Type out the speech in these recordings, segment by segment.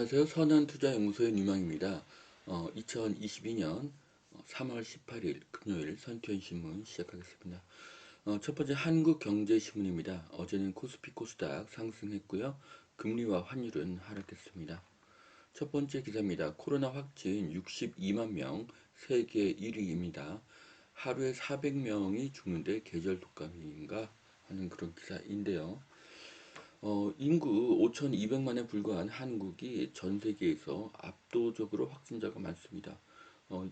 안녕하세요. 선한투자연구소의 유망입니다. 2022년 3월 18일 금요일 선투연신문 시작하겠습니다. 첫 번째 한국경제신문입니다. 어제는 코스피 코스닥 상승했고요. 금리와 환율은 하락했습니다. 첫 번째 기사입니다. 코로나 확진 62만 명, 세계 1위입니다. 하루에 400명이 죽는데 계절 독감인가 하는 그런 기사인데요. 인구 5,200만에 불과한 한국이 전 세계에서 압도적으로 확진자가 많습니다.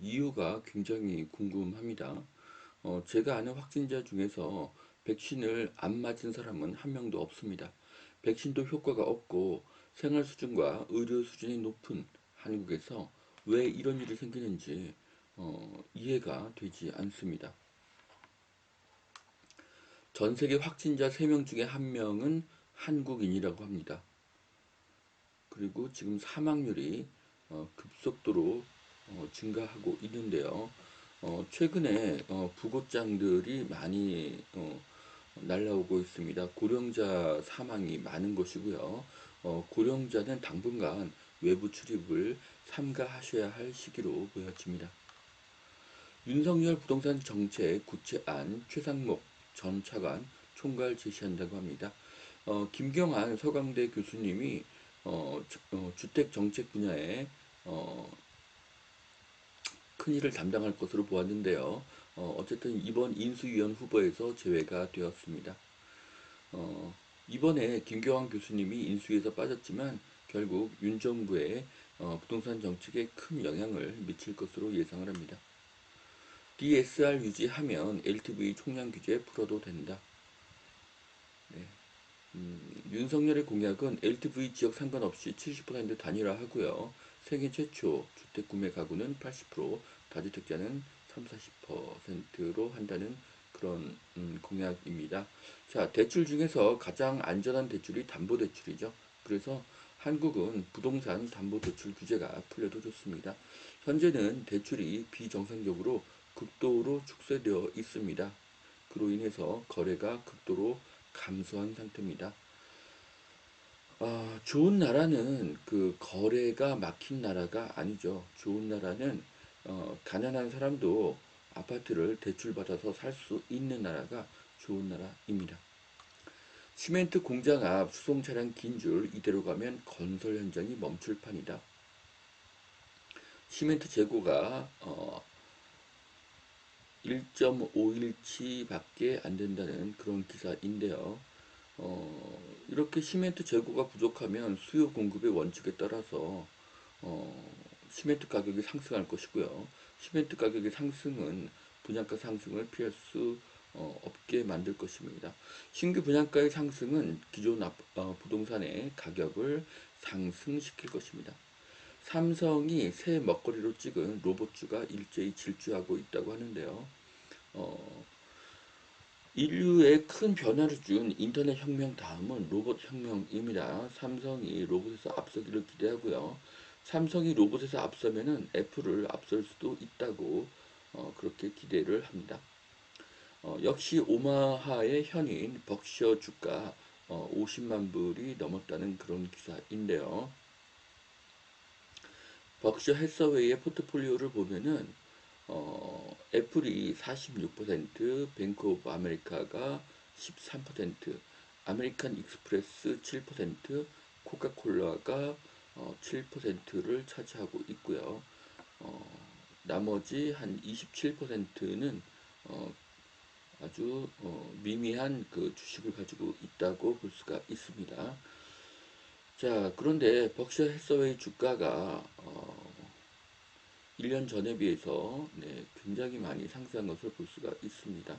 이유가 굉장히 궁금합니다. 제가 아는 확진자 중에서 백신을 안 맞은 사람은 한 명도 없습니다. 백신도 효과가 없고 생활 수준과 의료 수준이 높은 한국에서 왜 이런 일이 생기는지 이해가 되지 않습니다. 전 세계 확진자 3명 중에 1명은 한국인이라고 합니다. 그리고 지금 사망률이 급속도로 증가하고 있는데요. 최근에 부고장들이 많이 날라오고 있습니다. 고령자 사망이 많은 것이고요. 고령자는 당분간 외부 출입을 삼가하셔야 할 시기로 보여집니다. 윤석열 부동산 정책 구체안 최상목 전 차관 총괄 제시한다고 합니다. 김경환 서강대 교수님이 주택 정책 분야에 큰 일을 담당할 것으로 보았는데요. 어쨌든 이번 인수위원 후보에서 제외가 되었습니다. 이번에 김경환 교수님이 인수위에서 빠졌지만 결국 윤 정부의 부동산 정책에 큰 영향을 미칠 것으로 예상을 합니다. DSR 유지하면 LTV 총량 규제 풀어도 된다. 네. 윤석열의 공약은 LTV 지역 상관없이 70% 단일화하고요. 생애 최초 주택 구매 가구는 80%, 다주택자는 30-40%로 한다는 그런 공약입니다. 자, 대출 중에서 가장 안전한 대출이 담보대출이죠. 그래서 한국은 부동산 담보대출 규제가 풀려도 좋습니다. 현재는 대출이 비정상적으로 극도로 축소되어 있습니다. 그로 인해서 거래가 극도로 감소한 상태입니다. 좋은 나라는 그 거래가 막힌 나라가 아니죠. 좋은 나라는 가난한 사람도 아파트를 대출받아서 살 수 있는 나라가 좋은 나라입니다. 시멘트 공장 앞 수송 차량 긴 줄 이대로 가면 건설 현장이 멈출 판이다. 시멘트 재고가 1.5일치밖에 안 된다는 그런 기사인데요. 이렇게 시멘트 재고가 부족하면 수요 공급의 원칙에 따라서 시멘트 가격이 상승할 것이고요. 시멘트 가격의 상승은 분양가 상승을 피할 수 없게 만들 것입니다. 신규 분양가의 상승은 기존 부동산의 가격을 상승시킬 것입니다. 삼성이 새 먹거리로 찍은 로봇주가 일제히 질주하고 있다고 하는데요. 어, 인류에 큰 변화를 준 인터넷 혁명 다음은 로봇 혁명입니다. 삼성이 로봇에서 앞서기를 기대하고요. 삼성이 로봇에서 앞서면은 애플을 앞설 수도 있다고 그렇게 기대를 합니다. 역시 오마하의 현인 벅셔 주가 50만 불이 넘었다는 그런 기사인데요. 벅셔 해서웨이의 포트폴리오를 보면은 애플이 46%, 뱅크 오브 아메리카가 13%, 아메리칸 익스프레스 7%, 코카콜라가 7%를 차지하고 있고요. 나머지 한 27%는 아주 미미한 그 주식을 가지고 있다고 볼 수가 있습니다. 자, 그런데 벅셔 해서웨이 주가가 1년 전에 비해서 굉장히 많이 상승한 것을 볼 수가 있습니다.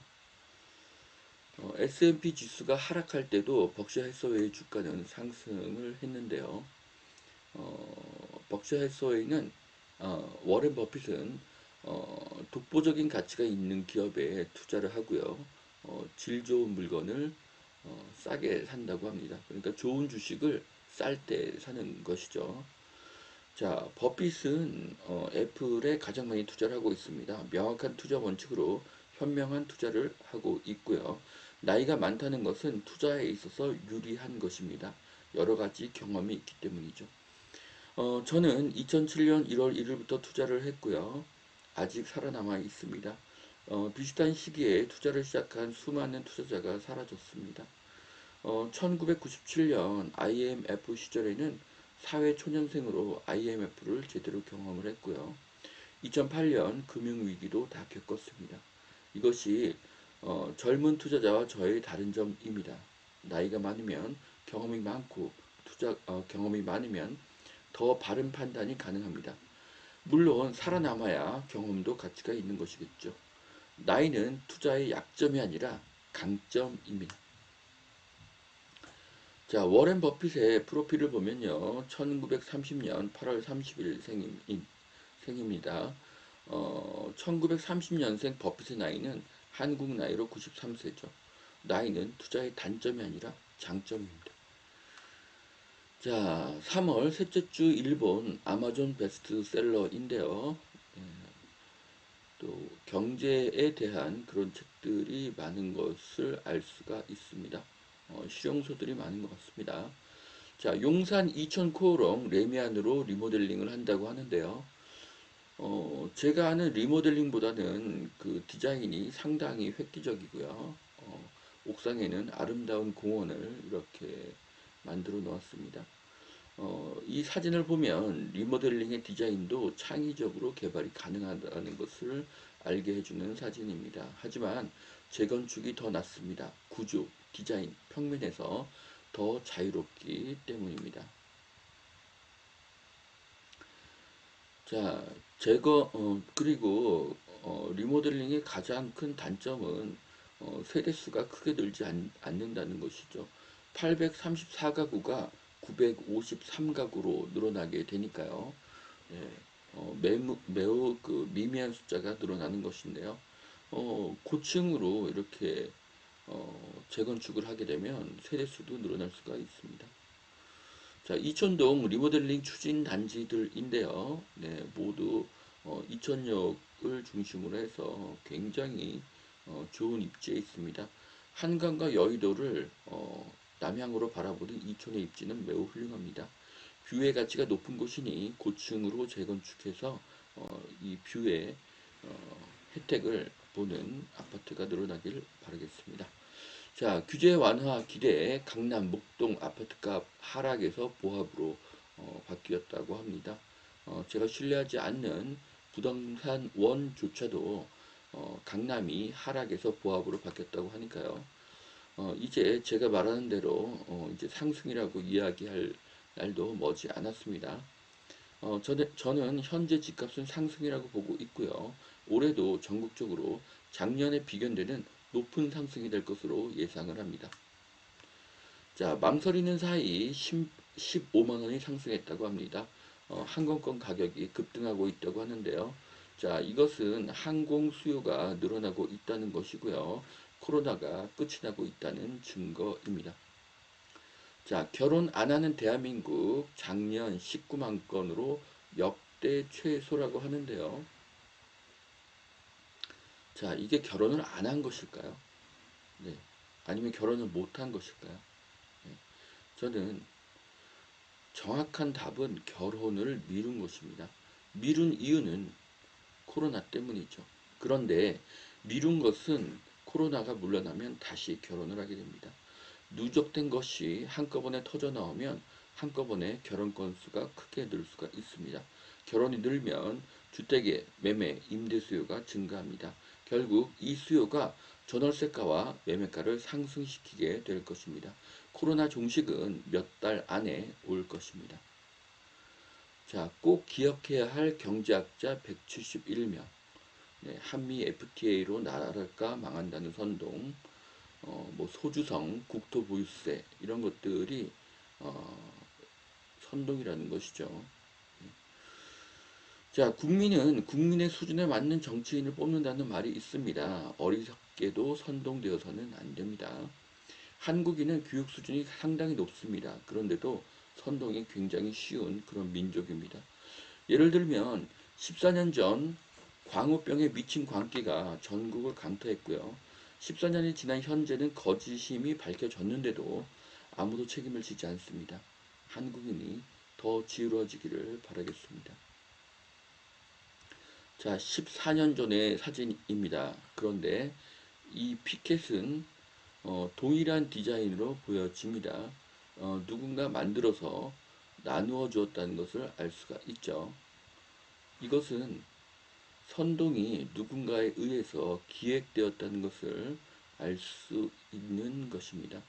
S&P 지수가 하락할 때도 벅셔 해서웨이 주가는 상승을 했는데요. 벅셔 해서웨이는 워렌 버핏은 독보적인 가치가 있는 기업에 투자를 하고요. 질 좋은 물건을 싸게 산다고 합니다. 그러니까 좋은 주식을 쌀 때 사는 것이죠. 자, 버핏은 애플에 가장 많이 투자를 하고 있습니다. 명확한 투자 원칙으로 현명한 투자를 하고 있고요. 나이가 많다는 것은 투자에 있어서 유리한 것입니다. 여러 가지 경험이 있기 때문이죠. 저는 2007년 1월 1일부터 투자를 했고요. 아직 살아남아 있습니다. 비슷한 시기에 투자를 시작한 수많은 투자자가 사라졌습니다. 1997년 IMF 시절에는 사회 초년생으로 IMF를 제대로 경험을 했고요. 2008년 금융위기도 다 겪었습니다. 이것이 젊은 투자자와 저의 다른 점입니다. 나이가 많으면 경험이 많고 경험이 많으면 더 바른 판단이 가능합니다. 물론 살아남아야 경험도 가치가 있는 것이겠죠. 나이는 투자의 약점이 아니라 강점입니다. 자, 워렌 버핏의 프로필을 보면요. 1930년 8월 30일 생입니다. 1930년생 버핏의 나이는 한국 나이로 93세죠. 나이는 투자의 단점이 아니라 장점입니다. 자, 3월 셋째 주 일본 아마존 베스트셀러인데요. 예, 또 경제에 대한 그런 책들이 많은 것을 알 수가 있습니다. 실용서들이 많은 것 같습니다. 자, 용산 이천 코오롱 레미안으로 리모델링을 한다고 하는데요. 제가 아는 리모델링보다는 그 디자인이 상당히 획기적이고요. 옥상에는 아름다운 공원을 이렇게 만들어 놓았습니다. 이 사진을 보면 리모델링의 디자인도 창의적으로 개발이 가능하다는 것을 알게 해주는 사진입니다. 하지만 재건축이 더 낫습니다. 구조, 디자인, 평면에서 더 자유롭기 때문입니다. 자, 그리고 리모델링의 가장 큰 단점은 세대수가 크게 늘지 않는다는 것이죠. 834가구가 953가구로 늘어나게 되니까요. 예, 매우 그 미미한 숫자가 늘어나는 것인데요. 고층으로 이렇게 재건축을 하게 되면 세대수도 늘어날 수가 있습니다. 자, 이천동 리모델링 추진 단지들인데요. 네, 모두 이천역을 중심으로 해서 굉장히 좋은 입지에 있습니다. 한강과 여의도를 남향으로 바라보는 이천의 입지는 매우 훌륭합니다. 뷰의 가치가 높은 곳이니 고층으로 재건축해서 이 뷰의 혜택을 보는 아파트가 늘어나길 바라겠습니다. 자, 규제 완화 기대에 강남 목동 아파트값 하락에서 보합으로 바뀌었다고 합니다. 제가 신뢰하지 않는 부동산 원조차도 강남이 하락에서 보합으로 바뀌었다고 하니까요. 이제 제가 말하는 대로 이제 상승이라고 이야기할 날도 머지 않았습니다. 저는 현재 집값은 상승이라고 보고 있고요. 올해도 전국적으로 작년에 비견되는 높은 상승이 될 것으로 예상을 합니다. 자, 망설이는 사이 15만 원이 상승했다고 합니다. 항공권 가격이 급등하고 있다고 하는데요. 자, 이것은 항공 수요가 늘어나고 있다는 것이고요. 코로나가 끝이 나고 있다는 증거입니다. 자, 결혼 안 하는 대한민국 작년 19만 건으로 역대 최소라고 하는데요. 자, 이게 결혼을 안 한 것일까요? 네. 아니면 결혼을 못 한 것일까요? 네. 저는 정확한 답은 결혼을 미룬 것입니다. 미룬 이유는 코로나 때문이죠. 그런데 미룬 것은 코로나가 물러나면 다시 결혼을 하게 됩니다. 누적된 것이 한꺼번에 터져 나오면 한꺼번에 결혼 건수가 크게 늘 수가 있습니다. 결혼이 늘면 주택의 매매, 임대 수요가 증가합니다. 결국 이 수요가 전월세가와 매매가를 상승시키게 될 것입니다. 코로나 종식은 몇 달 안에 올 것입니다. 자, 꼭 기억해야 할 경제학자 171명. 네, 한미 FTA로 나라가 망한다는 선동, 뭐 소주성, 국토보유세 이런 것들이 어, 선동이라는 것이죠. 자, 국민은 국민의 수준에 맞는 정치인을 뽑는다는 말이 있습니다. 어리석게도 선동되어서는 안 됩니다. 한국인은 교육 수준이 상당히 높습니다. 그런데도 선동이 굉장히 쉬운 그런 민족입니다. 예를 들면 14년 전 광우병에 미친 광기가 전국을 강타했고요. 14년이 지난 현재는 거짓임이 밝혀졌는데도 아무도 책임을 지지 않습니다. 한국인이 더 지루어지기를 바라겠습니다. 자, 14년 전의 사진입니다. 그런데 이 피켓은 동일한 디자인으로 보여집니다. 누군가 만들어서 나누어 주었다는 것을 알 수가 있죠. 이것은 선동이 누군가에 의해서 기획되었다는 것을 알 수 있는 것입니다.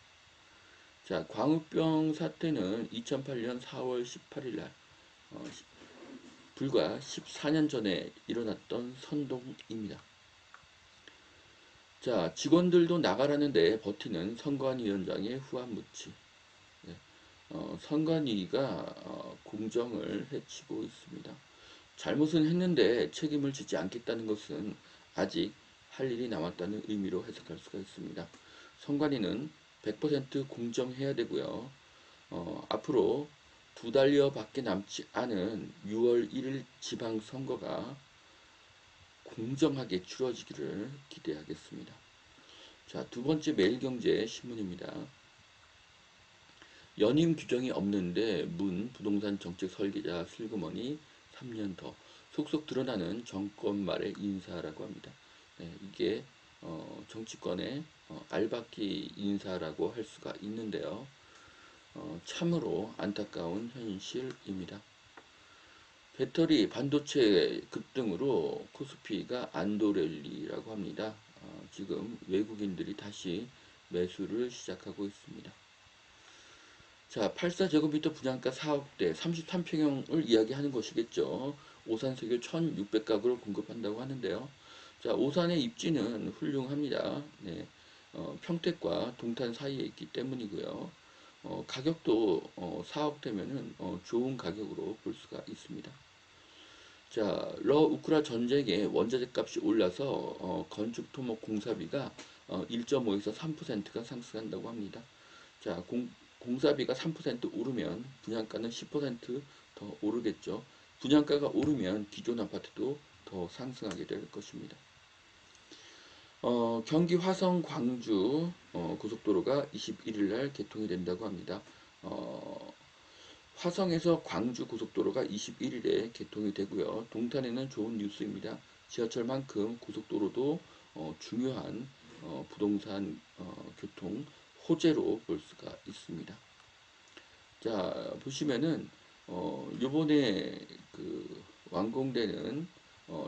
자, 광우병 사태는 2008년 4월 18일 날 불과 14년 전에 일어났던 선동입니다. 자, 직원들도 나가라는데 버티는 선관위원장의 후한무치. 네, 선관위가 공정을 해치고 있습니다. 잘못은 했는데 책임을 지지 않겠다는 것은 아직 할 일이 남았다는 의미로 해석할 수가 있습니다. 선관위는 100% 공정해야 되고요. 앞으로 2달여밖에 남지 않은 6월 1일 지방선거가 공정하게 치러지기를 기대하겠습니다. 자, 두 번째 매일경제 신문입니다. 연임 규정이 없는데 문 부동산 정책 설계자 슬그머니 3년 더 속속 드러나는 정권 말의 인사라고 합니다. 네, 이게 정치권의 알박기 인사라고 할 수가 있는데요. 참으로 안타까운 현실입니다. 배터리 반도체 급등으로 코스피가 안도랠리라고 합니다. 지금 외국인들이 다시 매수를 시작하고 있습니다. 자, 84제곱미터 분양가 4억대 33평형을 이야기하는 것이겠죠. 오산세교 1600가구를 공급한다고 하는데요. 자, 오산의 입지는 훌륭합니다. 네, 평택과 동탄 사이에 있기 때문이고요. 가격도 4억대면은 좋은 가격으로 볼 수가 있습니다. 자, 우크라 전쟁에 원자재 값이 올라서 건축 토목 공사비가 1.5에서 3%가 상승한다고 합니다. 자, 공사비가 3% 오르면 분양가는 10%더 오르겠죠. 분양가가 오르면 기존 아파트도 더 상승하게 될 것입니다. 경기 화성 광주 고속도로가 21일 날 개통이 된다고 합니다. 화성에서 광주 고속도로가 21일에 개통이 되고요. 동탄에는 좋은 뉴스입니다. 지하철만큼 고속도로도 중요한 부동산 교통 호재로 볼 수가 있습니다. 자, 보시면은 요번에 그 완공되는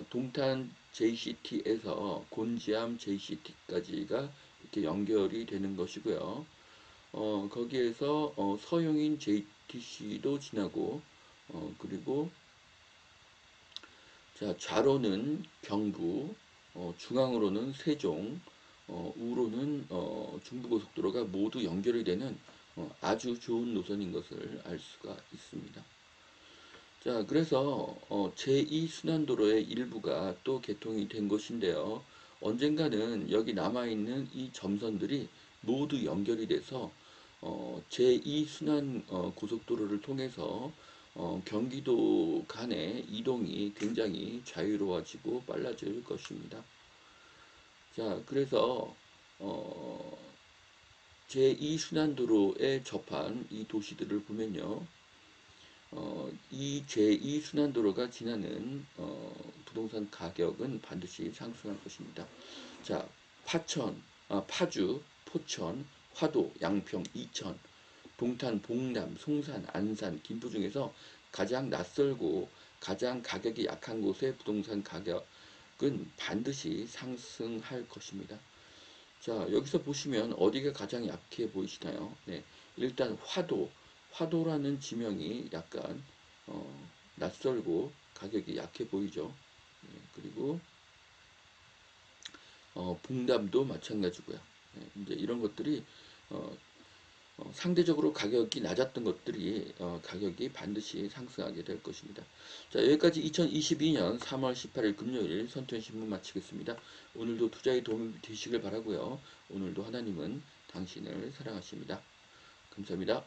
동탄 JCT에서 곤지암 JCT까지가 이렇게 연결이 되는 것이고요. 거기에서 서용인 JTC도 지나고 그리고 자, 좌로는 경부, 중앙으로는 세종, 우로는 중부고속도로가 모두 연결이 되는 아주 좋은 노선인 것을 알 수가 있습니다. 자, 그래서 제2순환도로의 일부가 또 개통이 된 것인데요. 언젠가는 여기 남아있는 이 점선들이 모두 연결이 돼서 제2순환 고속도로를 통해서 경기도 간의 이동이 굉장히 자유로워지고 빨라질 것입니다. 자, 그래서 제2순환도로에 접한 이 도시들을 보면요. 이 제2순환도로가 지나는 부동산 가격은 반드시 상승할 것입니다. 자, 파주, 포천, 화도, 양평, 이천, 동탄, 봉남, 송산, 안산, 김포 중에서 가장 낯설고 가장 가격이 약한 곳의 부동산 가격은 반드시 상승할 것입니다. 자, 여기서 보시면 어디가 가장 약해 보이시나요? 네, 일단 화도라는 지명이 약간 낯설고 가격이 약해 보이죠. 네, 그리고 봉담도 마찬가지고요. 네, 이제 이런 것들이 상대적으로 가격이 낮았던 것들이 가격이 반드시 상승하게 될 것입니다. 자, 여기까지 2022년 3월 18일 금요일 선투현신문 마치겠습니다. 오늘도 투자에 도움이 되시길 바라고요. 오늘도 하나님은 당신을 사랑하십니다. 감사합니다.